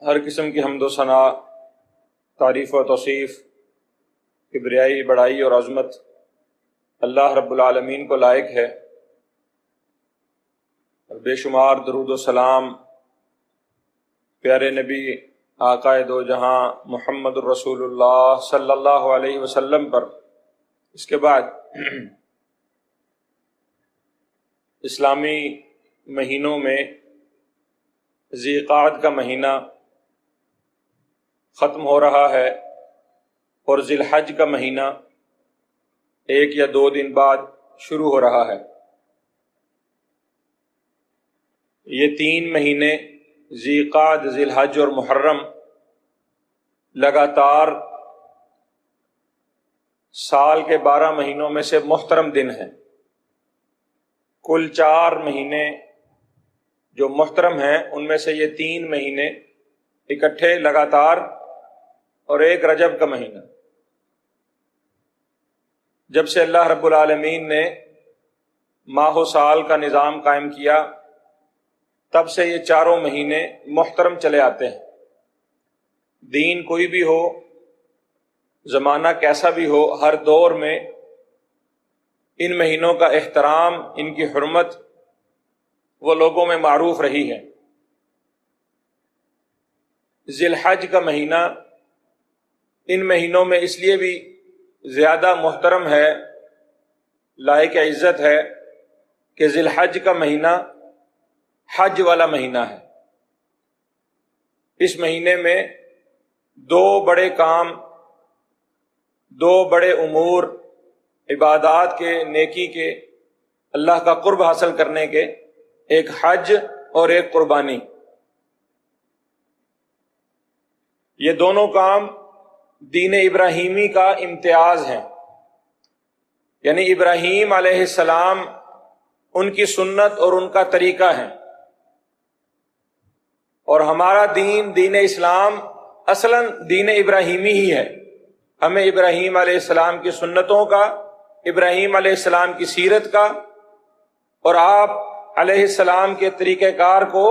ہر قسم کی حمد و ثنا، تعریف و توصیف، کبریائی، بڑائی اور عظمت اللہ رب العالمین کو لائق ہے، اور بے شمار درود و سلام پیارے نبی آقا دو جہاں محمد الرسول اللہ صلی اللہ علیہ وسلم پر۔ اس کے بعد اسلامی مہینوں میں ذی قعدہ کا مہینہ ختم ہو رہا ہے اور ذی الحج کا مہینہ 1 یا 2 دن بعد شروع ہو رہا ہے۔ یہ 3 مہینے ذی قعدہ، ذی الحج اور محرم لگاتار سال کے 12 مہینوں میں سے محترم دن ہیں۔ کل 4 مہینے جو محترم ہیں ان میں سے یہ 3 مہینے اکٹھے لگاتار، اور 1 رجب کا مہینہ۔ جب سے اللہ رب العالمین نے ماہ و سال کا نظام قائم کیا تب سے یہ 4 مہینے محترم چلے آتے ہیں۔ دین کوئی بھی ہو، زمانہ کیسا بھی ہو، ہر دور میں ان مہینوں کا احترام، ان کی حرمت وہ لوگوں میں معروف رہی ہے۔ ذی الحج کا مہینہ ان مہینوں میں اس لیے بھی زیادہ محترم ہے، لائق عزت ہے کہ ذی الحج کا مہینہ حج والا مہینہ ہے۔ اس مہینے میں 2 بڑے کام، 2 بڑے امور، عبادات کے، نیکی کے، اللہ کا قرب حاصل کرنے کے، ایک حج اور ایک قربانی۔ یہ دونوں کام دین ابراہیمی کا امتیاز ہیں، یعنی ابراہیم علیہ السلام ان کی سنت اور ان کا طریقہ ہے، اور ہمارا دین، دین اسلام اصلاً دین ابراہیمی ہی ہے۔ ہمیں ابراہیم علیہ السلام کی سنتوں کا، ابراہیم علیہ السلام کی سیرت کا اور آپ علیہ السلام کے طریقہ کار کو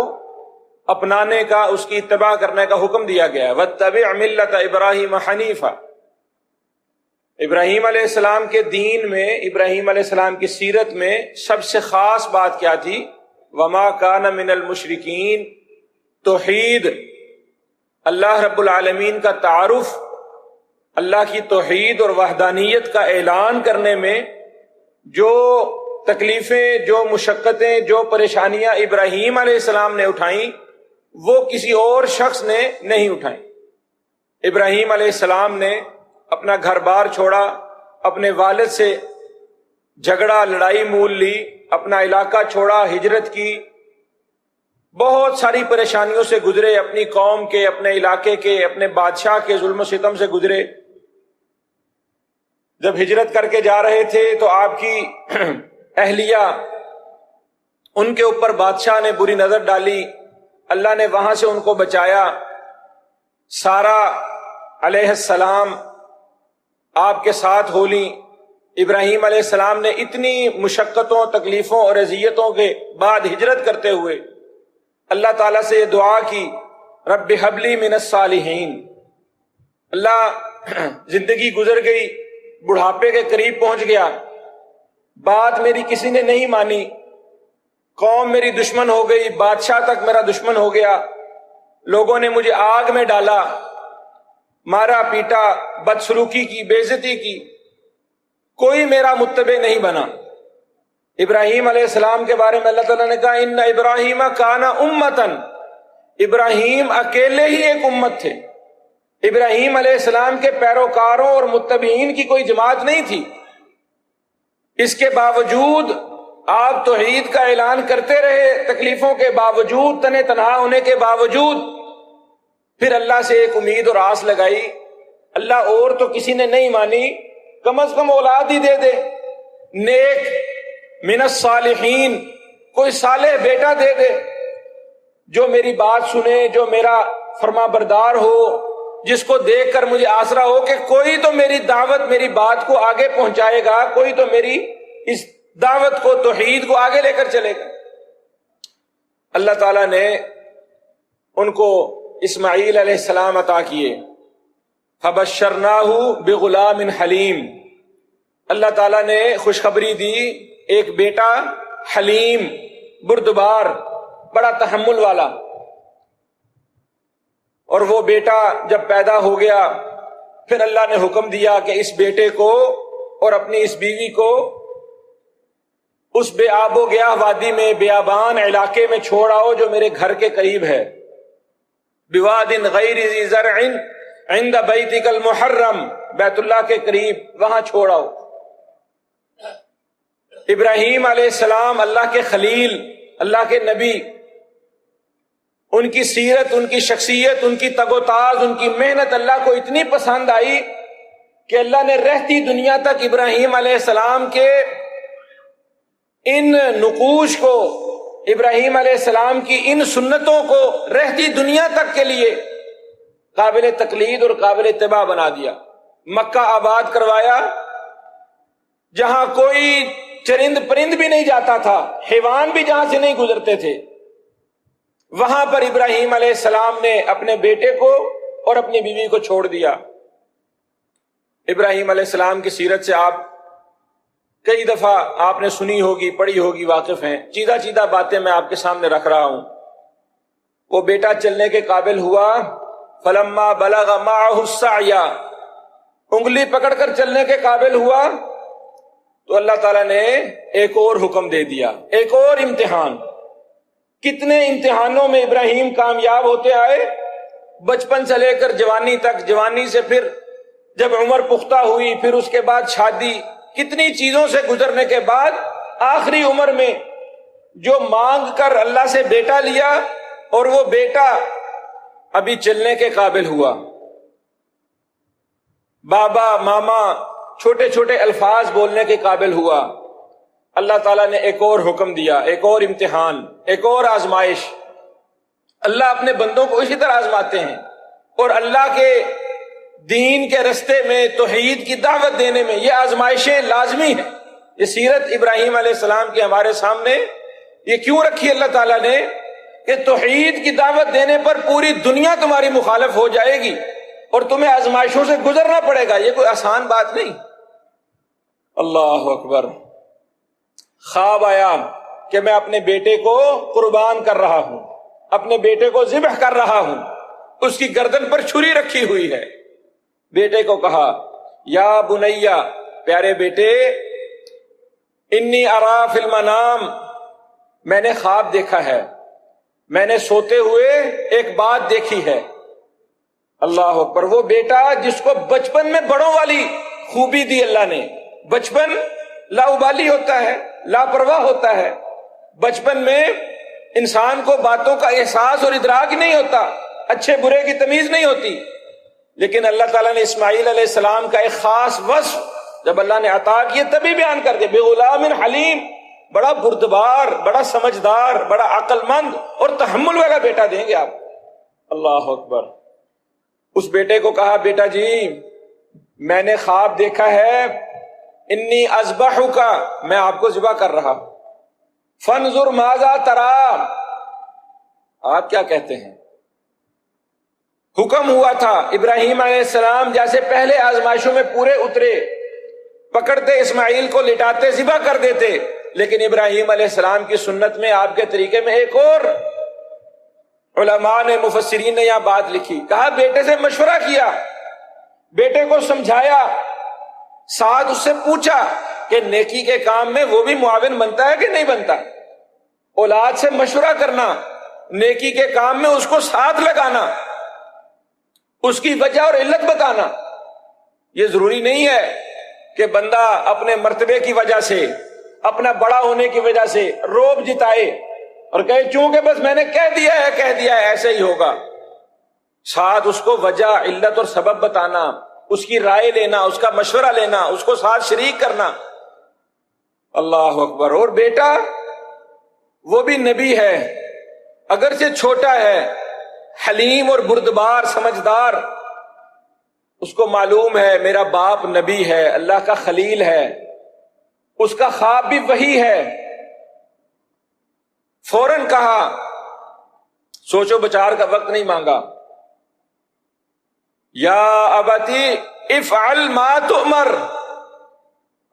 اپنانے کا، اس کی اتباع کرنے کا حکم دیا گیا ہے۔ وَاتَّبِعْ مِلَّةَ إِبْرَاهِيمَ حَنِيفًا۔ ابراہیم علیہ السلام کے دین میں، ابراہیم علیہ السلام کی سیرت میں سب سے خاص بات کیا تھی؟ وَمَا كَانَ مِنَ الْمُشْرِكِينَ، توحید، اللہ رب العالمین کا تعارف، اللہ کی توحید اور وحدانیت کا اعلان کرنے میں جو تکلیفیں، جو مشقتیں، جو پریشانیاں ابراہیم علیہ السلام نے اٹھائیں وہ کسی اور شخص نے نہیں اٹھائیں۔ ابراہیم علیہ السلام نے اپنا گھر بار چھوڑا، اپنے والد سے جھگڑا، لڑائی مول لی، اپنا علاقہ چھوڑا، ہجرت کی، بہت ساری پریشانیوں سے گزرے، اپنی قوم کے، اپنے علاقے کے، اپنے بادشاہ کے ظلم و ستم سے گزرے۔ جب ہجرت کر کے جا رہے تھے تو آپ کی اہلیہ، ان کے اوپر بادشاہ نے بری نظر ڈالی، اللہ نے وہاں سے ان کو بچایا۔ سارا علیہ السلام آپ کے ساتھ ہو لیں۔ ابراہیم علیہ السلام نے اتنی مشقتوں، تکلیفوں اور اذیتوں کے بعد ہجرت کرتے ہوئے اللہ تعالیٰ سے یہ دعا کی، رب ہب لی من الصالحین۔ اللہ، زندگی گزر گئی، بڑھاپے کے قریب پہنچ گیا، بات میری کسی نے نہیں مانی، قوم میری دشمن ہو گئی، بادشاہ تک میرا دشمن ہو گیا، لوگوں نے مجھے آگ میں ڈالا، مارا پیٹا، بدسلوکی کی، بے عزتی کی، کوئی میرا متبع نہیں بنا۔ ابراہیم علیہ السلام کے بارے میں اللہ تعالیٰ نے کہا ان ابراہیم کان امتن، ابراہیم اکیلے ہی ایک امت تھے۔ ابراہیم علیہ السلام کے پیروکاروں اور متبعین کی کوئی جماعت نہیں تھی۔ اس کے باوجود آپ توحید کا اعلان کرتے رہے، تکلیفوں کے باوجود، تنے تنہا ہونے کے باوجود۔ پھر اللہ سے ایک امید اور آس لگائی، اللہ اور تو کسی نے نہیں مانی، کم از کم اولاد ہی دے دے، نیک من الصالحین، کوئی صالح بیٹا دے دے جو میری بات سنے، جو میرا فرما بردار ہو، جس کو دیکھ کر مجھے آسرا ہو کہ کوئی تو میری دعوت، میری بات کو آگے پہنچائے گا، کوئی تو میری اس دعوت کو، توحید کو آگے لے کر چلے گا۔ اللہ تعالیٰ نے ان کو اسماعیل علیہ السلام عطا کیے. فبشرناہ بغلام حلیم، اللہ تعالیٰ نے خوشخبری دی ایک بیٹا حلیم، بردبار، بڑا تحمل والا. اور وہ بیٹا جب پیدا ہو گیا پھر اللہ نے حکم دیا کہ اس بیٹے کو اور اپنی اس بیوی کو اس بے آب و گیاہ وادی میں، بیابان علاقے میں چھوڑ آؤ جو میرے گھر کے قریب ہے. بواد غیر ذی زرع عند بیتک المحرم، بیت اللہ کے قریب، وہاں چھوڑ آؤ. ابراہیم علیہ السلام اللہ کے خلیل، اللہ کے نبی، ان کی سیرت، ان کی شخصیت، ان کی تگ و تاز، ان کی محنت اللہ کو اتنی پسند آئی کہ اللہ نے رہتی دنیا تک ابراہیم علیہ السلام کے ان نقوش کو، ابراہیم علیہ السلام کی ان سنتوں کو رہتی دنیا تک کے لیے قابل تقلید اور قابل اتباع بنا دیا. مکہ آباد کروایا، جہاں کوئی چرند پرند بھی نہیں جاتا تھا، حیوان بھی جہاں سے نہیں گزرتے تھے، وہاں پر ابراہیم علیہ السلام نے اپنے بیٹے کو اور اپنی بیوی کو چھوڑ دیا. ابراہیم علیہ السلام کی سیرت سے آپ کئی دفعہ آپ نے سنی ہوگی، پڑھی ہوگی، واقف ہیں. چیدہ چیدہ باتیں میں آپ کے سامنے رکھ رہا ہوں. وہ بیٹا چلنے کے قابل ہوا، فلما بلغ معہ السعی، انگلی پکڑ کر چلنے کے قابل ہوا تو اللہ تعالیٰ نے ایک اور حکم دے دیا، ایک اور امتحان. کتنے امتحانوں میں ابراہیم کامیاب ہوتے آئے، بچپن سے لے کر جوانی تک، جوانی سے پھر جب عمر پختہ ہوئی، پھر اس کے بعد شادی، کتنی چیزوں سے گزرنے کے بعد آخری عمر میں جو مانگ کر اللہ سے بیٹا لیا، اور وہ بیٹا ابھی چلنے کے قابل ہوا. بابا، ماما، چھوٹے چھوٹے الفاظ بولنے کے قابل ہوا. اللہ تعالیٰ نے ایک اور حکم دیا، ایک اور امتحان، ایک اور آزمائش. اللہ اپنے بندوں کو اسی طرح آزماتے ہیں، اور اللہ کے دین کے رستے میں، توحید کی دعوت دینے میں یہ آزمائشیں لازمی ہیں. یہ سیرت ابراہیم علیہ السلام کی ہمارے سامنے یہ کیوں رکھی اللہ تعالیٰ نے کہ توحید کی دعوت دینے پر پوری دنیا تمہاری مخالف ہو جائے گی اور تمہیں آزمائشوں سے گزرنا پڑے گا. یہ کوئی آسان بات نہیں. اللہ اکبر. خواب آیا کہ میں اپنے بیٹے کو قربان کر رہا ہوں، اپنے بیٹے کو ذبح کر رہا ہوں، اس کی گردن پر چھری رکھی ہوئی ہے. بیٹے کو کہا، یا بنیا، پیارے بیٹے، انی ارا فی المنام، میں نے خواب دیکھا ہے، میں نے سوتے ہوئے ایک بات دیکھی ہے. اللہ اکبر. وہ بیٹا جس کو بچپن میں بڑوں والی خوبی دی اللہ نے. بچپن لاؤبالی ہوتا ہے، لاپرواہ ہوتا ہے. بچپن میں انسان کو باتوں کا احساس اور ادراک نہیں ہوتا، اچھے برے کی تمیز نہیں ہوتی. لیکن اللہ تعالیٰ نے اسماعیل علیہ السلام کا ایک خاص وصف جب اللہ نے عطا کیے تبھی بیان کر دیا، بغلام حلیم، بڑا بردبار، بڑا سمجھدار، بڑا عقل مند اور تحمل والا بیٹا دیں گے آپ. اللہ اکبر. اس بیٹے کو کہا، بیٹا جی میں نے خواب دیکھا ہے، انی اذبحک، میں آپ کو ذبح کر رہا ہوں، فانظر ماذا تری، آپ کیا کہتے ہیں. حکم ہوا تھا ابراہیم علیہ السلام جیسے پہلے آزمائشوں میں پورے اترے، پکڑتے اسماعیل کو، لٹاتے، ذبح کر دیتے. لیکن ابراہیم علیہ السلام کی سنت میں، آپ کے طریقے میں ایک اور علماء نے، مفسرین نے یہاں بات لکھی. کہا بیٹے سے مشورہ کیا، بیٹے کو سمجھایا، ساتھ اس سے پوچھا کہ نیکی کے کام میں وہ بھی معاون بنتا ہے کہ نہیں بنتا. اولاد سے مشورہ کرنا، نیکی کے کام میں اس کو ساتھ لگانا، اس کی وجہ اور علت بتانا. یہ ضروری نہیں ہے کہ بندہ اپنے مرتبے کی وجہ سے، اپنا بڑا ہونے کی وجہ سے روب جتائے اور کہے چونکہ بس میں نے کہہ دیا ہے ایسے ہی ہوگا. ساتھ اس کو وجہ، علت اور سبب بتانا، اس کی رائے لینا، اس کا مشورہ لینا، اس کو ساتھ شریک کرنا. اللہ اکبر. اور بیٹا وہ بھی نبی ہے، اگرچہ چھوٹا ہے، حلیم اور بردبار، سمجھدار. اس کو معلوم ہے میرا باپ نبی ہے، اللہ کا خلیل ہے، اس کا خواب بھی وہی ہے. فوراً کہا، سوچو بچار کا وقت نہیں مانگا، یا ابتی افعل ما تؤمر.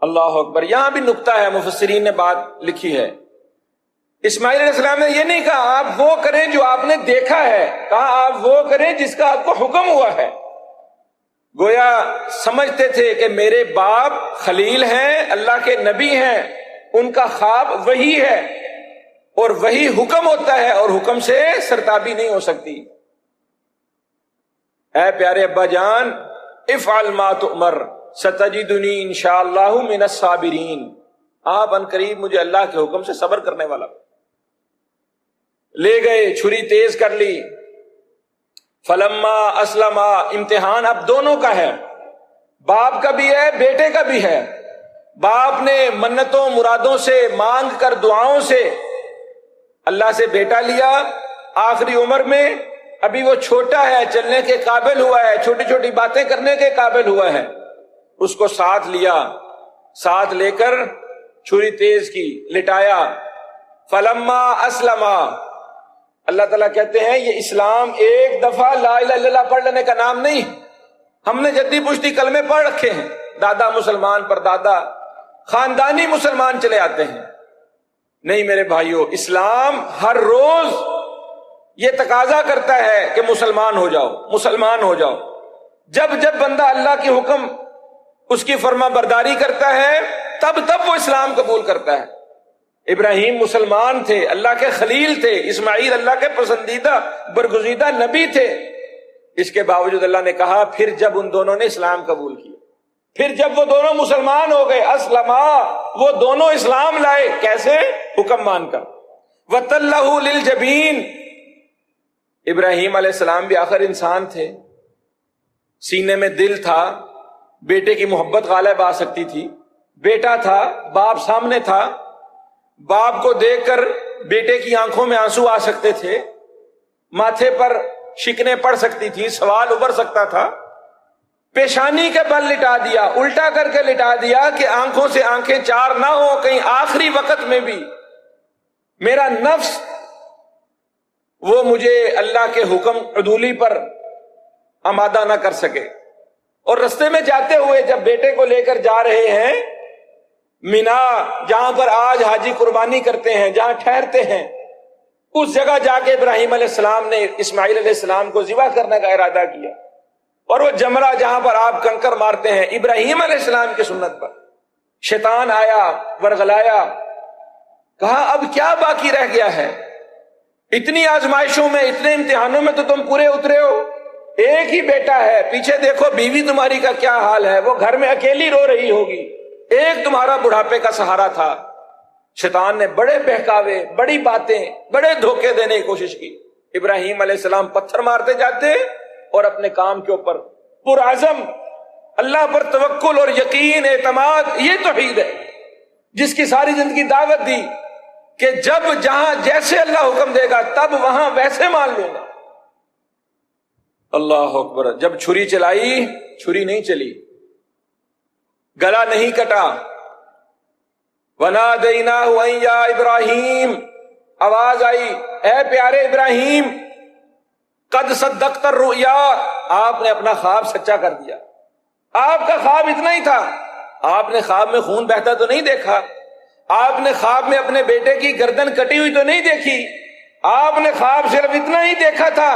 اللہ اکبر. یہاں بھی نکتہ ہے، مفسرین نے بات لکھی ہے. اسماعیل علیہ السلام نے یہ نہیں کہا آپ وہ کریں جو آپ نے دیکھا ہے، کہا آپ وہ کریں جس کا آپ کو حکم ہوا ہے. گویا سمجھتے تھے کہ میرے باپ خلیل ہیں، اللہ کے نبی ہیں، ان کا خواب وہی ہے اور وہی حکم ہوتا ہے اور حکم سے سرتابی نہیں ہو سکتی. اے پیارے ابا جان، افعل ما تؤمر ستجدنی انشاءاللہ من الصابرین. آپ ان قریب مجھے اللہ کے حکم سے صبر کرنے والا. لے گئے، چھری تیز کر لی. فلما اسلما، امتحان اب دونوں کا ہے، باپ کا بھی ہے بیٹے کا بھی ہے. باپ نے منتوں مرادوں سے مانگ کر دعاؤں سے اللہ سے بیٹا لیا. آخری عمر میں ابھی وہ چھوٹا ہے، چلنے کے قابل ہوا ہے، چھوٹی چھوٹی باتیں کرنے کے قابل ہوا ہے. اس کو ساتھ لیا، ساتھ لے کر چھری تیز کی، لٹایا. فلما اسلما، اللہ تعالیٰ کہتے ہیں یہ اسلام ایک دفعہ لا الہ الا اللہ پڑھ لینے کا نام نہیں. ہم نے جدی پشتی کلمے پڑھ رکھے ہیں، دادا مسلمان پر دادا، خاندانی مسلمان چلے آتے ہیں. نہیں میرے بھائیوں، اسلام ہر روز یہ تقاضا کرتا ہے کہ مسلمان ہو جاؤ، مسلمان ہو جاؤ. جب جب بندہ اللہ کے حکم، اس کی فرما برداری کرتا ہے، تب تب وہ اسلام قبول کرتا ہے. ابراہیم مسلمان تھے، اللہ کے خلیل تھے. اسماعیل اللہ کے پسندیدہ برگزیدہ نبی تھے. اس کے باوجود اللہ نے کہا پھر جب ان دونوں نے اسلام قبول کیا، پھر جب وہ دونوں مسلمان ہو گئے، اسلما، وہ دونوں اسلام لائے. کیسے؟ حکم مان کر. وَتَلَّهُ لِلْجَبِينِ، ابراہیم علیہ السلام بھی آخر انسان تھے، سینے میں دل تھا، بیٹے کی محبت غالب آ سکتی تھی. بیٹا تھا، باپ سامنے تھا، باپ کو دیکھ کر بیٹے کی آنکھوں میں آنسو آ سکتے تھے، ماتھے پر شکنیں پڑ سکتی تھی، سوال ابھر سکتا تھا. پیشانی کے بل لٹا دیا، الٹا کر کے لٹا دیا کہ آنکھوں سے آنکھیں چار نہ ہو، کہیں آخری وقت میں بھی میرا نفس وہ مجھے اللہ کے حکم عدولی پر آمادہ نہ کر سکے. اور رستے میں جاتے ہوئے جب بیٹے کو لے کر جا رہے ہیں مینا، جہاں پر آج حاجی قربانی کرتے ہیں، جہاں ٹھہرتے ہیں، اس جگہ جا کے ابراہیم علیہ السلام نے اسماعیل علیہ السلام کو ذبح کرنے کا ارادہ کیا. اور وہ جمرہ جہاں پر آپ کنکر مارتے ہیں، ابراہیم علیہ السلام کی سنت پر، شیطان آیا، ورغلایا، کہا اب کیا باقی رہ گیا ہے؟ اتنی آزمائشوں میں، اتنے امتحانوں میں تو تم پورے اترے ہو، ایک ہی بیٹا ہے، پیچھے دیکھو بیوی تمہاری کا کیا حال ہے، وہ گھر میں اکیلی رو رہی ہوگی، ایک تمہارا بڑھاپے کا سہارا تھا. شیطان نے بڑے بہکاوے، بڑی باتیں، بڑے دھوکے دینے کی کوشش کی. ابراہیم علیہ السلام پتھر مارتے جاتے اور اپنے کام کے اوپر پرعزم، اللہ پر توکل اور یقین، اعتماد. یہ توحید ہے جس کی ساری زندگی دعوت دی کہ جب جہاں جیسے اللہ حکم دے گا تب وہاں ویسے مان لوں گا. اللہ اکبر. جب چھری چلائی، چھری نہیں چلی، گلا نہیں کٹا. وَنَادَيْنَاهُ أَن يَا إِبْرَاهِيمُ، آواز آئی، اے پیارے ابراہیم، قد صدقت الرؤیا، آپ نے اپنا خواب سچا کر دیا. آپ کا خواب اتنا ہی تھا. آپ نے خواب میں خون بہتا تو نہیں دیکھا، آپ نے خواب میں اپنے بیٹے کی گردن کٹی ہوئی تو نہیں دیکھی، آپ نے خواب صرف اتنا ہی دیکھا تھا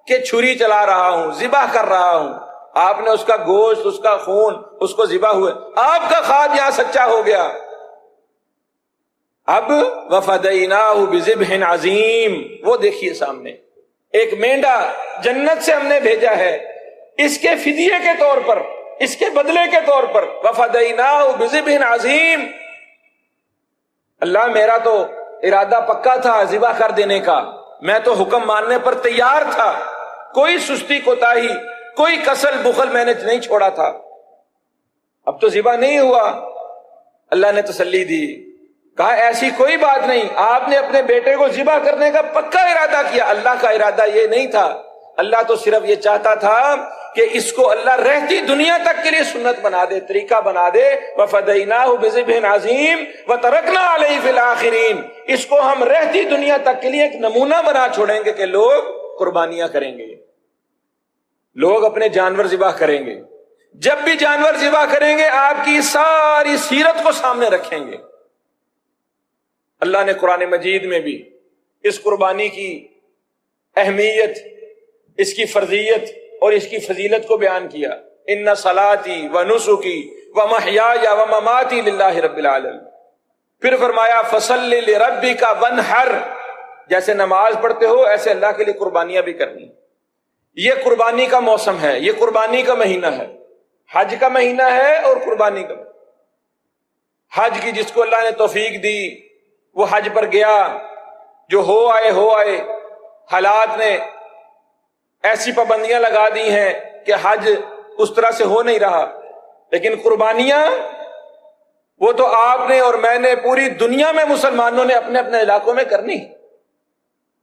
کہ چھری چلا رہا ہوں، ذبح کر رہا ہوں. آپ نے اس کا گوشت، اس کا خون، اس کو ذبح ہوئے. آپ کا خواب یہاں سچا ہو گیا. اب وَفَدَيْنَاهُ بِذِبْحٍ عَظِيمٍ، وہ دیکھیے سامنے ایک مینڈا جنت سے ہم نے بھیجا ہے، اس کے فدیے کے طور پر، اس کے بدلے کے طور پر. وَفَدَيْنَاهُ بِذِبْحٍ عَظِيمٍ. اللہ میرا تو ارادہ پکا تھا ذبح کر دینے کا، میں تو حکم ماننے پر تیار تھا، کوئی سستی کوتاہی، کوئی کسل بخل میں نے نہیں چھوڑا تھا. اب تو ذبح نہیں ہوا. اللہ نے تسلی دی، کہا ایسی کوئی بات نہیں، آپ نے اپنے بیٹے کو ذبح کرنے کا پکا ارادہ کیا. اللہ کا ارادہ یہ نہیں تھا، اللہ تو صرف یہ چاہتا تھا کہ اس کو اللہ رہتی دنیا تک کے لیے سنت بنا دے، طریقہ بنا دے. وَفَدَيْنَاهُ بِذِبْحٍ عَظِيمٍ وَتَرَكْنَا عَلَيْهِ فِي الْآخِرِينَ. اس کو ہم رہتی دنیا تک کے لیے ایک نمونہ بنا چھوڑیں گے کہ لوگ قربانیاں کریں گے. لوگ اپنے جانور ذبح کریں گے، جب بھی جانور ذبح کریں گے آپ کی ساری سیرت کو سامنے رکھیں گے۔ اللہ نے قرآن مجید میں بھی اس قربانی کی اہمیت، اس کی فرضیت اور اس کی فضیلت کو بیان کیا۔ ان صلاتی و نسکی و محیای و مماتی للہ رب العالمین۔ پھر فرمایا فصل لربک وانحر، جیسے نماز پڑھتے ہو ایسے اللہ کے لیے قربانیاں بھی کرنی۔ یہ قربانی کا موسم ہے، یہ قربانی کا مہینہ ہے، حج کا مہینہ ہے اور قربانی کا۔ حج کی جس کو اللہ نے توفیق دی وہ حج پر گیا، جو ہو آئے، حالات نے ایسی پابندیاں لگا دی ہیں کہ حج اس طرح سے ہو نہیں رہا، لیکن قربانیاں وہ تو آپ نے اور میں نے، پوری دنیا میں مسلمانوں نے اپنے اپنے علاقوں میں کرنی۔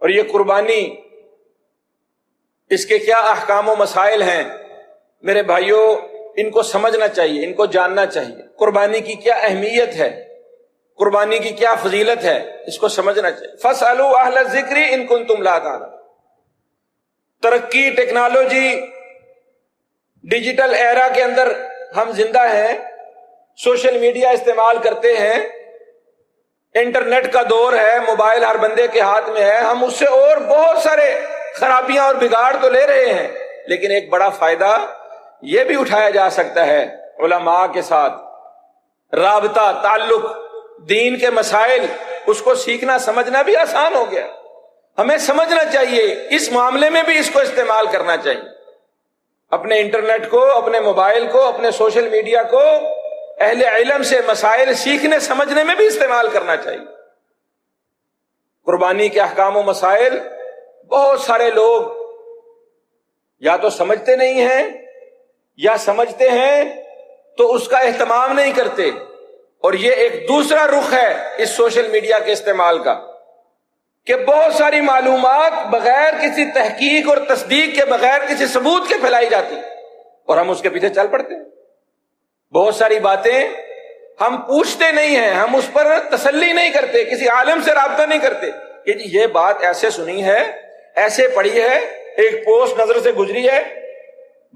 اور یہ قربانی، اس کے کیا احکام و مسائل ہیں میرے بھائیوں، ان کو سمجھنا چاہیے، ان کو جاننا چاہیے۔ قربانی کی کیا اہمیت ہے، قربانی کی کیا فضیلت ہے، اس کو سمجھنا چاہیے۔ فاسألوا اہل الذکر ان کنتم لا تعلمون۔ ترقی، ٹیکنالوجی، ڈیجیٹل ایرا کے اندر ہم زندہ ہیں، سوشل میڈیا استعمال کرتے ہیں، انٹرنیٹ کا دور ہے، موبائل ہر بندے کے ہاتھ میں ہے، ہم اس سے اور بہت سارے خرابیاں اور بگاڑ تو لے رہے ہیں، لیکن ایک بڑا فائدہ یہ بھی اٹھایا جا سکتا ہے، علماء کے ساتھ رابطہ، تعلق، دین کے مسائل، اس کو سیکھنا سمجھنا بھی آسان ہو گیا۔ ہمیں سمجھنا چاہیے، اس معاملے میں بھی اس کو استعمال کرنا چاہیے، اپنے انٹرنیٹ کو، اپنے موبائل کو، اپنے سوشل میڈیا کو اہل علم سے مسائل سیکھنے سمجھنے میں بھی استعمال کرنا چاہیے۔ قربانی کے احکام و مسائل بہت سارے لوگ یا تو سمجھتے نہیں ہیں یا سمجھتے ہیں تو اس کا اہتمام نہیں کرتے، اور یہ ایک دوسرا رخ ہے اس سوشل میڈیا کے استعمال کا کہ بہت ساری معلومات بغیر کسی تحقیق اور تصدیق کے، بغیر کسی ثبوت کے پھیلائی جاتی اور ہم اس کے پیچھے چل پڑتے ہیں۔ بہت ساری باتیں ہم پوچھتے نہیں ہیں، ہم اس پر تسلی نہیں کرتے، کسی عالم سے رابطہ نہیں کرتے کہ جی یہ بات ایسے سنی ہے، ایسے پڑھی ہے، ایک پوسٹ نظر سے گزری ہے،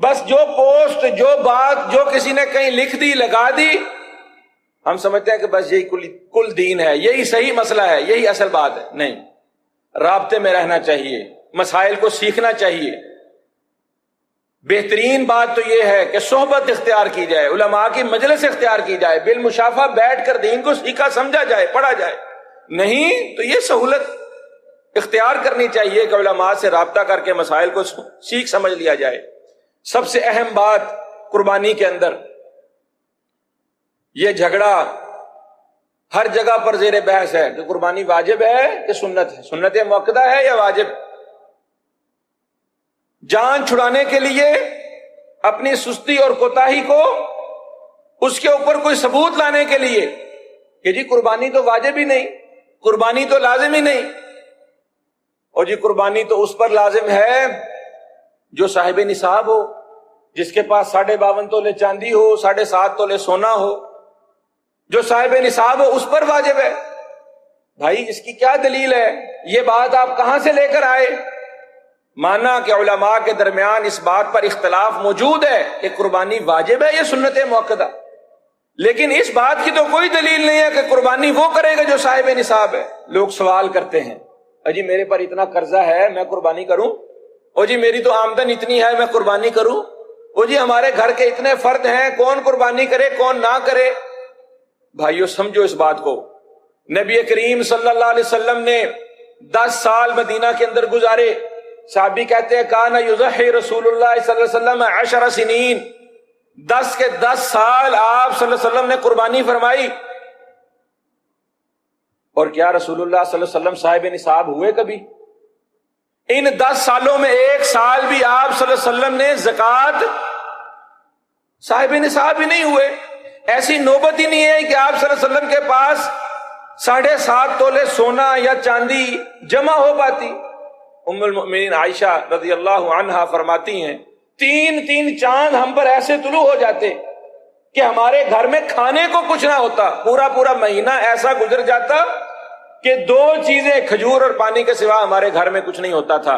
بس جو پوسٹ، جو بات، جو کسی نے کہیں لکھ دی، لگا دی، ہم سمجھتے ہیں کہ بس یہی کل دین ہے، یہی صحیح مسئلہ ہے، یہی اصل بات ہے۔ نہیں، رابطے میں رہنا چاہیے، مسائل کو سیکھنا چاہیے۔ بہترین بات تو یہ ہے کہ صحبت اختیار کی جائے، علماء کی مجلس اختیار کی جائے، بالمشافہ بیٹھ کر دین کو سیکھا سمجھا جائے، پڑھا جائے۔ نہیں تو یہ سہولت اختیار کرنی چاہیے کہ علماء سے رابطہ کر کے مسائل کو سیکھ سمجھ لیا جائے۔ سب سے اہم بات قربانی کے اندر، یہ جھگڑا ہر جگہ پر زیر بحث ہے کہ قربانی واجب ہے کہ سنت ہے، سنت مؤکدہ ہے یا واجب۔ جان چھڑانے کے لیے اپنی سستی اور کوتاہی کو، اس کے اوپر کوئی ثبوت لانے کے لیے کہ جی قربانی تو واجب ہی نہیں، قربانی تو لازم ہی نہیں، اور جی قربانی تو اس پر لازم ہے جو صاحب نصاب ہو، جس کے پاس 52.5 تولے چاندی ہو، 7.5 تولے سونا ہو، جو صاحب نصاب ہو اس پر واجب ہے۔ بھائی اس کی کیا دلیل ہے؟ یہ بات آپ کہاں سے لے کر آئے؟ مانا کہ علماء کے درمیان اس بات پر اختلاف موجود ہے کہ قربانی واجب ہے یا سنت مؤکدہ، لیکن اس بات کی تو کوئی دلیل نہیں ہے کہ قربانی وہ کرے گا جو صاحب نصاب ہے۔ لوگ سوال کرتے ہیں، اجی میرے پر اتنا قرضہ ہے میں قربانی کروں؟ او جی میری تو آمدن اتنی ہے میں قربانی کروں؟ او جی ہمارے گھر کے اتنے فرد ہیں، کون قربانی کرے کون نہ کرے؟ بھائیو سمجھو اس بات کو، نبی کریم صلی اللہ علیہ وسلم نے 10 سال مدینہ کے اندر گزارے۔ صحابی کہتے ہیں کان یضحی رسول اللہ صلی اللہ علیہ وسلم 10 سنین، 10 کے 10 سال آپ صلی اللہ علیہ وسلم نے قربانی فرمائی۔ اور کیا رسول اللہ صلی اللہ علیہ وسلم صاحب نصاب ہوئے کبھی؟ ان 10 سالوں میں ایک سال بھی آپ صلی اللہ علیہ وسلم نے زکوٰۃ صاحب نصاب ہی نہیں ہوئے۔ ایسی نوبت ہی نہیں ہے کہ آپ صلی اللہ علیہ وسلم کے پاس 7.5 تولے سونا یا چاندی جمع ہو پاتی۔ ام المؤمنین عائشہ رضی اللہ عنہا فرماتی ہیں 3 چاند ہم پر ایسے طلوع ہو جاتے کہ ہمارے گھر میں کھانے کو کچھ نہ ہوتا، پورا مہینہ ایسا گزر جاتا کہ 2 چیزیں، کھجور اور پانی کے سوا ہمارے گھر میں کچھ نہیں ہوتا تھا۔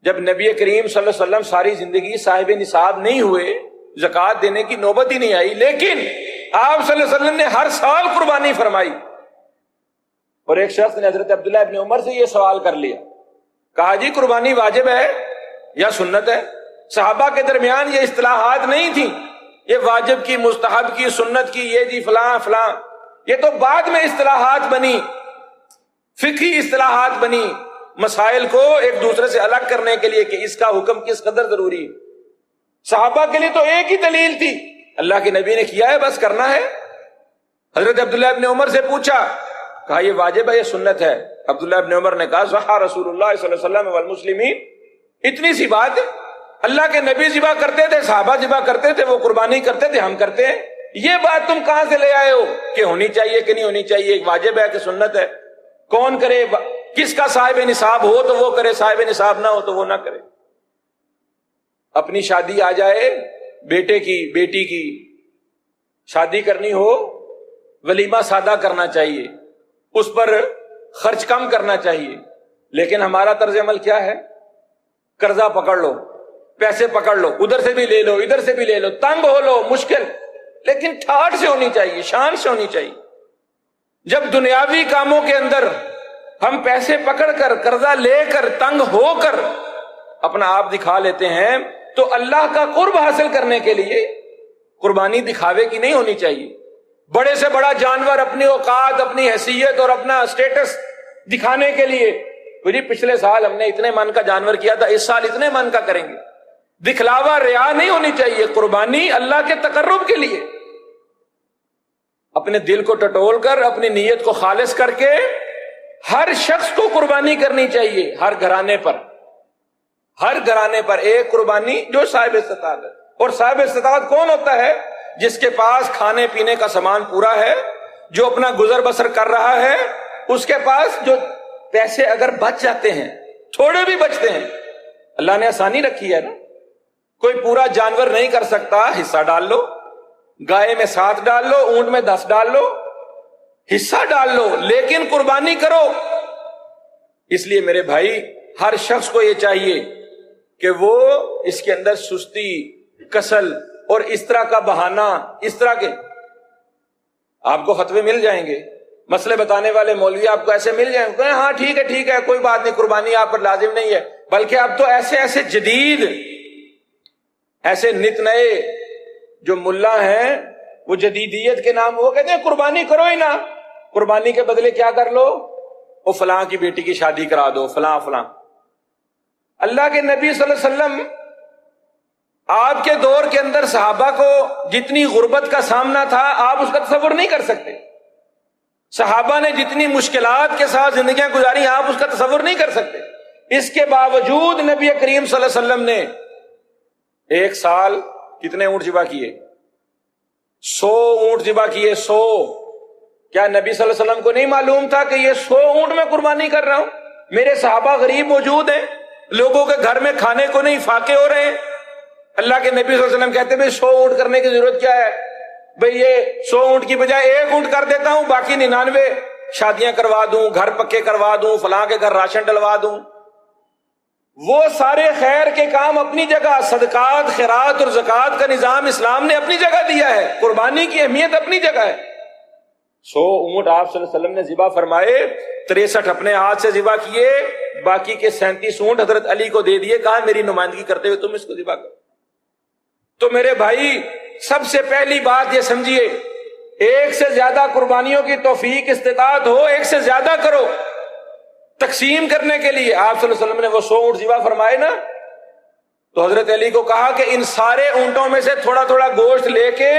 جب نبی کریم صلی اللہ علیہ وسلم ساری زندگی صاحب نصاب نہیں ہوئے، زکوٰۃ دینے کی نوبت ہی نہیں آئی، لیکن آپ صلی اللہ علیہ وسلم نے ہر سال قربانی فرمائی۔ اور ایک شخص نے حضرت عبداللہ ابن عمر سے یہ سوال کر لیا، کہا جی قربانی واجب ہے یا سنت ہے؟ صحابہ کے درمیان یہ اصطلاحات نہیں تھیں، یہ واجب کی، مستحب کی، سنت کی، یہ جی فلاں فلاں، یہ تو بعد میں اصطلاحات بنی، فقہی اصطلاحات بنی، مسائل کو ایک دوسرے سے الگ کرنے کے لیے کہ اس کا حکم کس قدر ضروری ہے۔ صحابہ کے لیے تو ایک ہی دلیل تھی، اللہ کے نبی نے کیا ہے بس کرنا ہے۔ حضرت عبداللہ ابن عمر سے پوچھا، کہا یہ واجب ہے یہ سنت ہے؟ عبداللہ ابن عمر نے کہا ضحیٰ رسول اللہ صلی اللہ علیہ وسلم والمسلمین، اتنی سی بات ہے، اللہ کے نبی ذبح کرتے تھے، صحابہ ذبح کرتے تھے، وہ قربانی کرتے تھے، ہم کرتے ہیں، یہ بات تم کہاں سے لے آئے ہو کہ ہونی چاہیے کہ نہیں ہونی چاہیے، واجب ہے کہ سنت ہے؟ کون کرے، کس کا صاحب نصاب ہو تو وہ کرے، صاحب نصاب نہ ہو تو وہ نہ کرے۔ اپنی شادی آ جائے، بیٹے کی، بیٹی کی شادی کرنی ہو، ولیمہ سادہ کرنا چاہیے، اس پر خرچ کم کرنا چاہیے، لیکن ہمارا طرز عمل کیا ہے؟ قرضہ پکڑ لو، پیسے پکڑ لو، ادھر سے بھی لے لو، ادھر سے بھی لے لو، تنگ ہو لو، مشکل، لیکن ٹھاٹھ سے ہونی چاہیے، شان سے ہونی چاہیے۔ جب دنیاوی کاموں کے اندر ہم پیسے پکڑ کر، قرضہ لے کر، تنگ ہو کر اپنا آپ دکھا لیتے ہیں، تو اللہ کا قرب حاصل کرنے کے لیے قربانی دکھاوے کی نہیں ہونی چاہیے۔ بڑے سے بڑا جانور اپنی اوقات، اپنی حیثیت اور اپنا اسٹیٹس دکھانے کے لیے، جی پچھلے سال ہم نے اتنے من کا جانور کیا تھا، اس سال اتنے من کا کریں گے، دکھلاوا، ریا نہیں ہونی چاہیے۔ قربانی اللہ کے تقرب کے لیے، اپنے دل کو ٹٹول کر، اپنی نیت کو خالص کر کے ہر شخص کو قربانی کرنی چاہیے، ہر گھرانے پر، ہر گھرانے پر ایک قربانی جو صاحب استطاعت ہے۔ اور صاحب استطاعت کون ہوتا ہے؟ جس کے پاس کھانے پینے کا سامان پورا ہے، جو اپنا گزر بسر کر رہا ہے، اس کے پاس جو پیسے اگر بچ جاتے ہیں، تھوڑے بھی بچتے ہیں، اللہ نے آسانی رکھی ہے نا، کوئی پورا جانور نہیں کر سکتا، حصہ ڈال لو، گائے میں 7 ڈال لو، اونٹ میں 10 ڈال لو، حصہ ڈال لو، لیکن قربانی کرو۔ اس لیے میرے بھائی، ہر شخص کو یہ چاہیے کہ وہ اس کے اندر سستی، کسل اور اس طرح کا بہانہ، اس طرح کے آپ کو فتوے مل جائیں گے، مسئلے بتانے والے مولوی آپ کو ایسے مل جائیں گے، ہاں ٹھیک ہے کوئی بات نہیں، قربانی آپ پر لازم نہیں ہے، بلکہ اب تو ایسے جدید، ایسے نت نئے جو ملا ہیں، وہ جدیدیت کے نام وہ کہتے ہیں قربانی کرو ہی نہ، قربانی کے بدلے کیا کر لو، وہ فلاں کی بیٹی کی شادی کرا دو، فلاں فلاں۔ اللہ کے نبی صلی اللہ علیہ وسلم آپ کے دور کے اندر صحابہ کو جتنی غربت کا سامنا تھا، آپ اس کا تصور نہیں کر سکتے۔ صحابہ نے جتنی مشکلات کے ساتھ زندگیاں گزاری، آپ اس کا تصور نہیں کر سکتے۔ اس کے باوجود نبی کریم صلی اللہ علیہ وسلم نے ایک سال کتنے اونٹ ذبح کیے؟ 100 اونٹ ذبح کیے، 100۔ کیا نبی صلی اللہ علیہ وسلم کو نہیں معلوم تھا کہ یہ 100 اونٹ میں قربانی کر رہا ہوں؟ میرے صحابہ غریب موجود ہیں، لوگوں کے گھر میں کھانے کو نہیں، فاقے ہو رہے ہیں۔ اللہ کے نبی صلی اللہ علیہ وسلم کہتے ہیں 100 اونٹ کرنے کی ضرورت کیا ہے بھئی، یہ 100 اونٹ کی بجائے 1 اونٹ کر دیتا ہوں، باقی 99 شادیاں کروا دوں، گھر پکے کروا دوں، فلاں کے گھر راشن ڈلوا دوں۔ وہ سارے خیر کے کام اپنی جگہ، صدقات، خیرات اور زکوٰۃ کا نظام اسلام نے اپنی جگہ دیا ہے، قربانی کی اہمیت اپنی جگہ ہے۔ 100 اونٹ آپ صلی اللہ علیہ وسلم نے ذبح فرمائے، 63 اپنے ہاتھ سے ذبح کیے، باقی کے 37 اونٹ حضرت علی کو دے دیے، کہا میری نمائندگی کرتے ہوئے تم اس کو ذبح کرو۔ تو میرے بھائی، سب سے پہلی بات یہ سمجھیے، ایک سے زیادہ قربانیوں کی توفیق استطاعت ہو، ایک سے زیادہ کرو۔ تقسیم کرنے کے لیے آپ صلی اللہ علیہ وسلم نے وہ 100 اونٹ ذبح فرمائے نا، تو حضرت علی کو کہا کہ ان سارے اونٹوں میں سے تھوڑا تھوڑا گوشت لے کے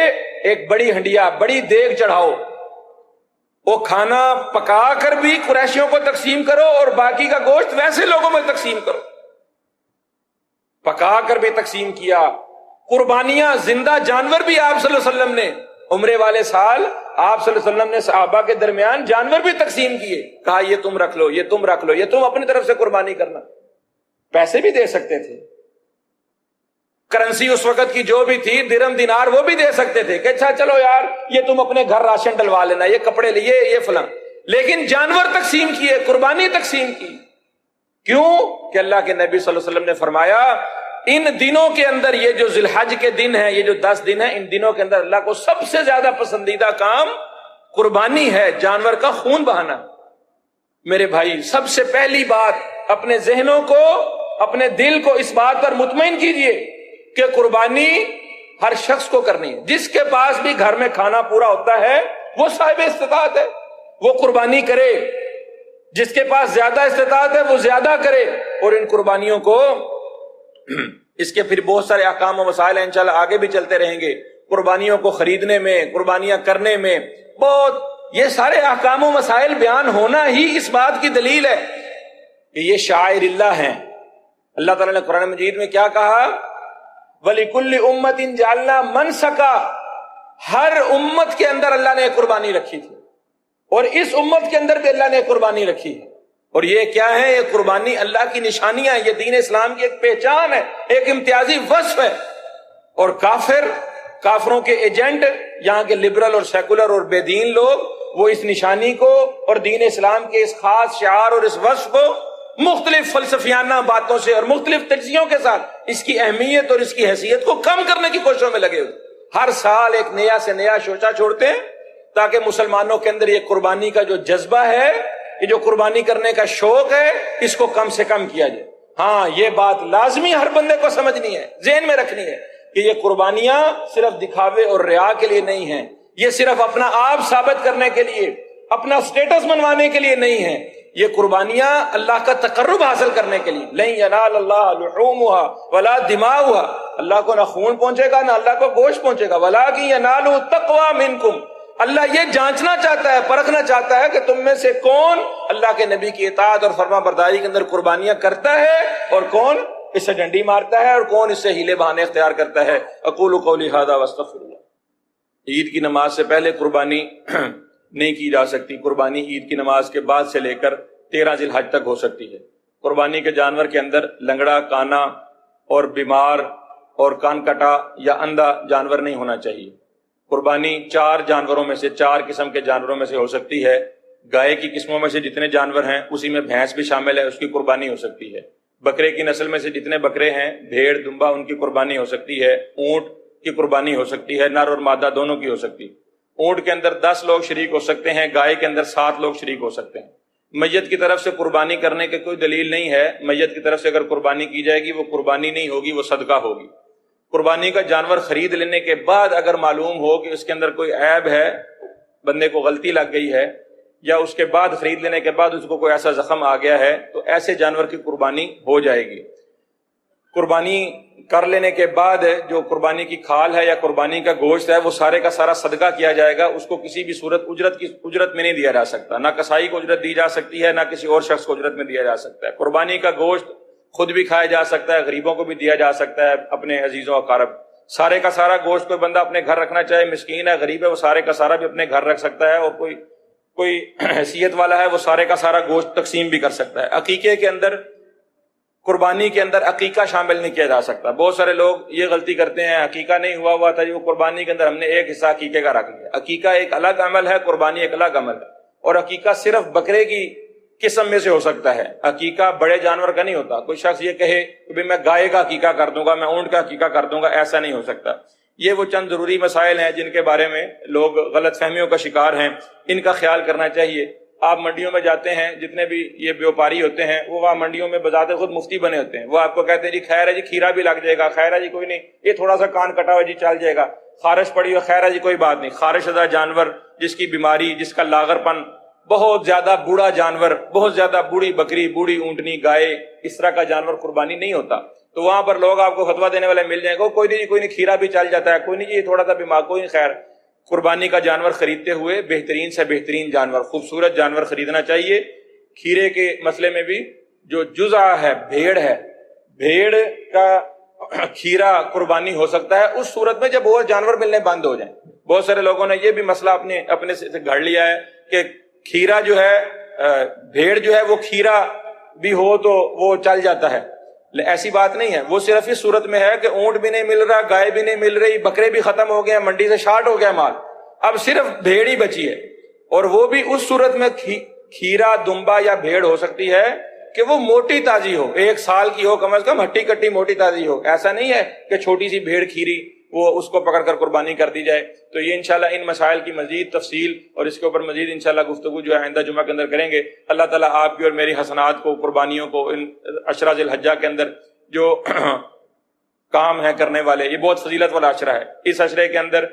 ایک بڑی ہنڈیا، بڑی دیگ چڑھاؤ، وہ کھانا پکا کر بھی قریشیوں کو تقسیم کرو اور باقی کا گوشت ویسے لوگوں میں تقسیم کرو۔ پکا کر بھی تقسیم کیا، قربانیاں، زندہ جانور بھی آپ صلی اللہ علیہ وسلم نے عمرے والے سال آپ صلی اللہ علیہ وسلم نے صحابہ کے درمیان جانور بھی تقسیم کیے، کہا یہ تم رکھ لو، یہ تم رکھ لو، یہ تم اپنی طرف سے قربانی کرنا۔ پیسے بھی دے سکتے تھے، کرنسی اس وقت کی جو بھی تھی، درہم دینار، وہ بھی دے سکتے تھے کہ اچھا چلو یار یہ تم اپنے گھر راشن ڈلوا لینا، یہ کپڑے لیے، یہ فلاں، لیکن جانور تقسیم کیے، قربانی تقسیم کی کیوں کہ اللہ کے نبی صلی اللہ علیہ وسلم نے فرمایا ان دنوں کے اندر، یہ جو ذی الحج کے دن ہیں، یہ جو 10 دن ہیں، ان دنوں کے اندر اللہ کو سب سے زیادہ پسندیدہ کام قربانی ہے، جانور کا خون بہانا۔ میرے بھائی، سب سے پہلی بات اپنے ذہنوں کو، اپنے دل کو اس بات پر مطمئن کیجئے کہ قربانی ہر شخص کو کرنی ہے۔ جس کے پاس بھی گھر میں کھانا پورا ہوتا ہے وہ صاحب استطاعت ہے، وہ قربانی کرے۔ جس کے پاس زیادہ استطاعت ہے وہ زیادہ کرے، اور ان قربانیوں کو، اس کے پھر بہت سارے احکام و مسائل ہیں، انشاءاللہ آگے بھی چلتے رہیں گے۔ قربانیوں کو خریدنے میں، قربانیاں کرنے میں بہت، یہ سارے احکام و مسائل بیان ہونا ہی اس بات کی دلیل ہے کہ یہ شعائر اللہ ہیں۔ اللہ تعالیٰ نے قرآن مجید میں کیا کہا؟ وَلِكُلِّ أُمَّةٍ جَعَلْنَا مَنْسَكًا، ہر امت کے اندر اللہ نے ایک قربانی رکھی تھی، اور اس امت کے اندر بھی اللہ نے ایک قربانی رکھی ہے۔ اور یہ کیا ہے؟ یہ قربانی اللہ کی نشانیاں ہیں، یہ دین اسلام کی ایک پہچان ہے، ایک امتیازی وصف ہے۔ اور کافروں کے ایجنٹ، یہاں کے لبرل اور سیکولر اور بے دین لوگ، وہ اس نشانی کو اور دین اسلام کے اس خاص شعار اور اس وصف کو مختلف فلسفیانہ باتوں سے اور مختلف تجزیوں کے ساتھ اس کی اہمیت اور اس کی حیثیت کو کم کرنے کی کوششوں میں لگے ہوئے۔ ہر سال ایک نیا سے نیا شوشہ چھوڑتے ہیں تاکہ مسلمانوں کے اندر یہ قربانی کا جو جذبہ ہے، یہ جو قربانی کرنے کا شوق ہے، اس کو کم سے کم کیا جائے۔ ہاں، یہ بات لازمی ہر بندے کو سمجھنی ہے، ذہن میں رکھنی ہے کہ یہ قربانیاں صرف دکھاوے اور ریا کے لیے نہیں ہیں، یہ صرف اپنا آپ ثابت کرنے کے لیے، اپنا سٹیٹس منوانے کے لیے نہیں ہیں، یہ قربانیاں اللہ کا تقرب حاصل کرنے کے لیے۔ لن ینال اللہ لحومها ولا دماؤها، اللہ کو نہ خون پہنچے گا نہ اللہ کو گوشت پہنچے گا، ولکن ینالہ التقوی منکم، اللہ یہ جانچنا چاہتا ہے، پرکھنا چاہتا ہے کہ تم میں سے کون اللہ کے نبی کی اطاعت اور فرما برداری کے اندر قربانیاں کرتا ہے اور کون اس سے ڈنڈی مارتا ہے اور کون اس سے ہیلے بہانے اختیار کرتا ہے۔ اقول قولی ھذا واستغفر اللہ۔ عید کی نماز سے پہلے قربانی نہیں کی جا سکتی، قربانی عید کی نماز کے بعد سے لے کر 13 ذی الحج تک ہو سکتی ہے۔ قربانی کے جانور کے اندر لنگڑا، کانا اور بیمار اور کان کٹا یا اندھا جانور نہیں ہونا چاہیے۔ قربانی 4 جانوروں میں سے، 4 قسم کے جانوروں میں سے ہو سکتی ہے۔ گائے کی قسموں میں سے جتنے جانور ہیں اسی میں بھینس بھی شامل ہے، اس کی قربانی ہو سکتی ہے۔ بکرے کی نسل میں سے جتنے بکرے ہیں، بھیڑ، دمبا، ان کی قربانی ہو سکتی ہے۔ اونٹ کی قربانی ہو سکتی ہے، نر اور مادہ دونوں کی ہو سکتی ہے۔ اونٹ کے اندر 10 لوگ شریک ہو سکتے ہیں، گائے کے اندر 7 لوگ شریک ہو سکتے ہیں۔ میت کی طرف سے قربانی کرنے کی کوئی دلیل نہیں ہے، میت کی طرف سے اگر قربانی کی جائے گی وہ قربانی نہیں ہوگی، وہ صدقہ ہوگی۔ قربانی کا جانور خرید لینے کے بعد اگر معلوم ہو کہ اس کے اندر کوئی عیب ہے، بندے کو غلطی لگ گئی ہے، یا اس کے بعد خرید لینے کے بعد اس کو کوئی ایسا زخم آ گیا ہے، تو ایسے جانور کی قربانی ہو جائے گی۔ قربانی کر لینے کے بعد جو قربانی کی کھال ہے یا قربانی کا گوشت ہے وہ سارے کا سارا صدقہ کیا جائے گا، اس کو کسی بھی صورت اجرت میں نہیں دیا جا سکتا، نہ کسائی کو اجرت دی جا سکتی ہے، نہ کسی اور شخص کو اجرت میں دیا جا سکتا ہے۔ قربانی کا گوشت خود بھی کھایا جا سکتا ہے، غریبوں کو بھی دیا جا سکتا ہے، اپنے عزیزوں و اقارب۔ سارے کا سارا گوشت کوئی بندہ اپنے گھر رکھنا چاہے، مسکین ہے، غریب ہے، وہ سارے کا سارا بھی اپنے گھر رکھ سکتا ہے، اور کوئی حیثیت والا ہے وہ سارے کا سارا گوشت تقسیم بھی کر سکتا ہے۔ عقیقے کے اندر، قربانی کے اندر عقیقہ شامل نہیں کیا جا سکتا۔ بہت سارے لوگ یہ غلطی کرتے ہیں، عقیقہ نہیں ہوا تھا، وہ قربانی کے اندر ہم نے ایک حصہ عقیقے کا رکھ لیا۔ عقیقہ ایک الگ عمل ہے، قربانی ایک الگ عمل ہے، اور عقیقہ صرف بکرے کی قسم میں سے ہو سکتا ہے، عقیقہ بڑے جانور کا نہیں ہوتا۔ کوئی شخص یہ کہے کہ میں گائے کا عقیقہ کر دوں گا، میں اونٹ کا عقیقہ کر دوں گا، ایسا نہیں ہو سکتا۔ یہ وہ چند ضروری مسائل ہیں جن کے بارے میں لوگ غلط فہمیوں کا شکار ہیں، ان کا خیال کرنا چاہیے۔ آپ منڈیوں میں جاتے ہیں، جتنے بھی یہ بیوپاری ہوتے ہیں وہ وہاں منڈیوں میں بذات خود مفتی بنے ہوتے ہیں، وہ آپ کو کہتے ہیں جی خیر ہے جی کھیرا بھی لگ جائے گا، خیر ہے جی کوئی نہیں، یہ تھوڑا سا کان کٹا ہوا جی چل جائے گا، خارش پڑی ہو خیر ہے جی کوئی بات نہیں۔ خارش شدہ جانور جس کی بیماری، جس کا لاغر پن، بہت زیادہ بوڑھا جانور، بہت زیادہ بوڑھی بکری، بوڑھی اونٹنی، گائے، اس طرح کا جانور قربانی نہیں ہوتا۔ تو وہاں پر لوگ آپ کو فتویٰ دینے والے مل جائیں گے، کوئی نہیں جی کوئی نہیں، کھیرا بھی چل جاتا ہے، کوئی نہیں جی یہ تھوڑا سا بیمار، کوئی نہیں، خیر۔ قربانی کا جانور خریدتے ہوئے بہترین سے بہترین جانور، خوبصورت جانور خریدنا چاہیے۔ کھیرے کے مسئلے میں بھی جو جزع ہے، بھیڑ ہے، بھیڑ کا کھیرا قربانی ہو سکتا ہے اس صورت میں جب اور جانور ملنے بند ہو جائیں۔ بہت سارے لوگوں نے یہ بھی مسئلہ اپنے سے گھڑ لیا ہے کہ کھیرا جو ہے، بھیڑ جو ہے وہ کھیرا بھی ہو تو وہ چل جاتا ہے، ایسی بات نہیں ہے۔ وہ صرف اس صورت میں ہے کہ اونٹ بھی نہیں مل رہا، گائے بھی نہیں مل رہی، بکرے بھی ختم ہو گئے، منڈی سے شارٹ ہو گیا مال، اب صرف بھیڑ ہی بچی ہے، اور وہ بھی اس صورت میں کھیرا، دمبا یا بھیڑ ہو سکتی ہے کہ وہ موٹی تازی ہو، 1 سال کی ہو، کم از کم ہٹی کٹی موٹی تازی ہو. ایسا نہیں ہے کہ چھوٹی سی بھیڑ کھیری وہ اس کو پکڑ کر قربانی کر دی جائے. تو یہ انشاءاللہ ان مسائل کی مزید تفصیل اور اس کے اوپر مزید انشاءاللہ گفتگو جو ہے آئندہ جمعہ کے اندر کریں گے. اللہ تعالیٰ آپ کی اور میری حسنات کو، قربانیوں کو، ان عشرہ ذی الحجہ کے اندر جو کام ہے کرنے والے، یہ بہت فضیلت والا عشرہ ہے. اس عشرے کے اندر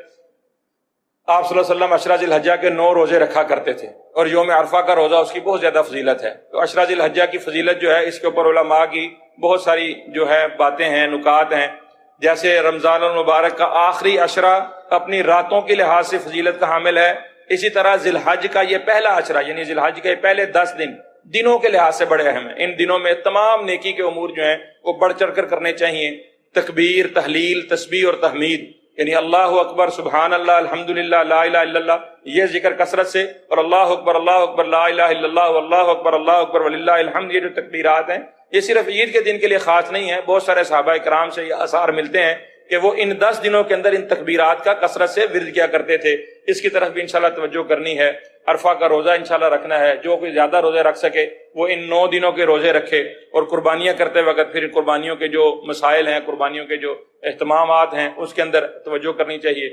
آپ صلی اللہ علیہ وسلم عشرہ ذی الحجہ کے 9 روزے رکھا کرتے تھے، اور یوم عرفہ کا روزہ اس کی بہت زیادہ فضیلت ہے. تو عشرہ ذی الحجہ کی فضیلت جو ہے اس کے اوپر علماء کی بہت ساری جو ہے باتیں ہیں، نکات ہیں. جیسے رمضان المبارک کا آخری عشرہ اپنی راتوں کے لحاظ سے فضیلت کا حامل ہے، اسی طرح ذی الحج کا یہ پہلا عشرہ یعنی ذی الحج کے پہلے 10 دن دنوں کے لحاظ سے بڑے اہم ہیں. ان دنوں میں تمام نیکی کے امور جو ہیں وہ بڑھ چڑھ کر کرنے چاہیے. تکبیر، تحلیل، تسبیح اور تحمید، یعنی اللہ اکبر، سبحان اللہ، الحمدللہ، لا الہ الا اللہ، یہ ذکر کثرت سے، اور اللہ اکبر، لا الہ الا اللہ، واللہ اکبر، اللہ اکبر وللہ الحمد، یہ جو تکبیرات ہیں یہ صرف عید کے دن کے لیے خاص نہیں ہے. بہت سارے صحابہ کرام سے یہ آثار ملتے ہیں کہ وہ ان 10 دنوں کے اندر ان تکبیرات کا کثرت سے ورد کیا کرتے تھے. اس کی طرف بھی انشاءاللہ توجہ کرنی ہے. عرفہ کا روزہ انشاءاللہ رکھنا ہے. جو کوئی زیادہ روزے رکھ سکے وہ ان 9 دنوں کے روزے رکھے، اور قربانیاں کرتے وقت پھر قربانیوں کے جو مسائل ہیں، قربانیوں کے جو اہتمامات ہیں اس کے اندر توجہ کرنی چاہیے.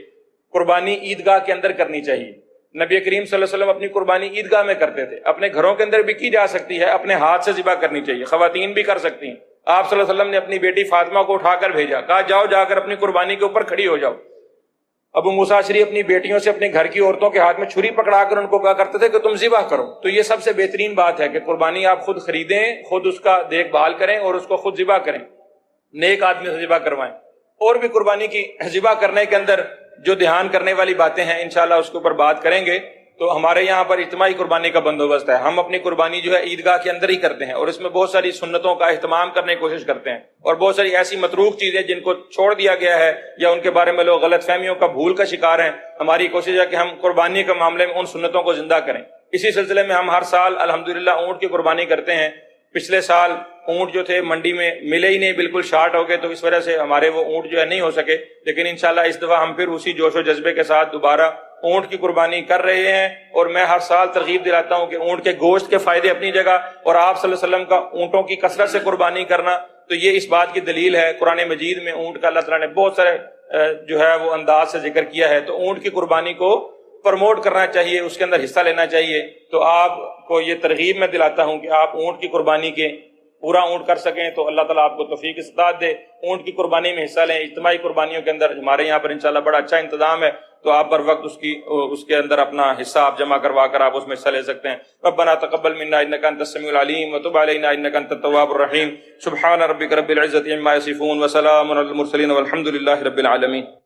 قربانی عیدگاہ کے اندر کرنی چاہیے. نبی کریم صلی اللہ علیہ وسلم اپنی قربانی عیدگاہ میں کرتے تھے. اپنے گھروں کے اندر بھی کی جا سکتی ہے، اپنے ہاتھ سے ذبح کرنی چاہیے، خواتین بھی کر سکتی ہیں. آپ صلی اللہ علیہ وسلم نے اپنی بیٹی فاطمہ کو اٹھا کر بھیجا، کہا جاؤ جا کر اپنی قربانی کے اوپر کھڑی ہو جاؤ. ابو موسیٰ اشعری اپنی بیٹیوں سے اپنے گھر کی عورتوں کے ہاتھ میں چھری پکڑا کر ان کو کہا کرتے تھے کہ تم ذبح کرو. تو یہ سب سے بہترین بات ہے کہ قربانی آپ خود خریدیں، خود اس کا دیکھ بھال کریں اور اس کو خود ذبح کریں، نیک آدمی سے ذبح کروائیں. اور بھی قربانی کی ذبح کرنے کے اندر جو دھیان کرنے والی باتیں ہیں انشاءاللہ اس کے اوپر بات کریں گے. تو ہمارے یہاں پر اجتماعی قربانی کا بندوبست ہے. ہم اپنی قربانی جو ہے عیدگاہ کے اندر ہی کرتے ہیں، اور اس میں بہت ساری سنتوں کا اہتمام کرنے کی کوشش کرتے ہیں، اور بہت ساری ایسی متروک چیزیں جن کو چھوڑ دیا گیا ہے یا ان کے بارے میں لوگ غلط فہمیوں کا بھول کا شکار ہیں. ہماری کوشش ہے کہ ہم قربانی کے معاملے میں ان سنتوں کو زندہ کریں. اسی سلسلے میں ہم ہر سال الحمدللہ اونٹ کی قربانی کرتے ہیں. پچھلے سال اونٹ جو تھے منڈی میں ملے ہی نہیں، بالکل شارٹ ہو گئے، تو اس وجہ سے ہمارے وہ اونٹ جو ہے نہیں ہو سکے. لیکن انشاءاللہ اس دفعہ ہم پھر اسی جوش و جذبے کے ساتھ دوبارہ اونٹ کی قربانی کر رہے ہیں. اور میں ہر سال ترغیب دلاتا ہوں کہ اونٹ کے گوشت کے فائدے اپنی جگہ، اور آپ صلی اللہ علیہ وسلم کا اونٹوں کی کثرت سے قربانی کرنا، تو یہ اس بات کی دلیل ہے. قرآن مجید میں اونٹ کا اللہ تعالیٰ نے بہت سارے جو ہے وہ انداز سے ذکر کیا ہے. تو اونٹ کی قربانی کو پروموٹ کرنا چاہیے، اس کے اندر حصہ لینا چاہیے. تو آپ کو یہ ترغیب میں دلاتا ہوں کہ آپ اونٹ کی قربانی کے پورا اونٹ کر سکیں تو اللہ تعالیٰ آپ کو توفیق استطاعت دے. اونٹ کی قربانی میں حصہ لیں. اجتماعی قربانیوں کے اندر ہمارے یہاں پر انشاءاللہ بڑا اچھا انتظام ہے، تو آپ بر وقت اس کے اندر اپنا حصہ آپ جمع کروا کر آپ اس میں حصہ لے سکتے ہیں. ربنا تقبل منا انک انت السمیع العلیم وتب علینا انک انت التواب الرحیم. سبحان ربک رب العزۃ عما یصفون وسلام علی المرسلین والحمد للہ رب العالمین.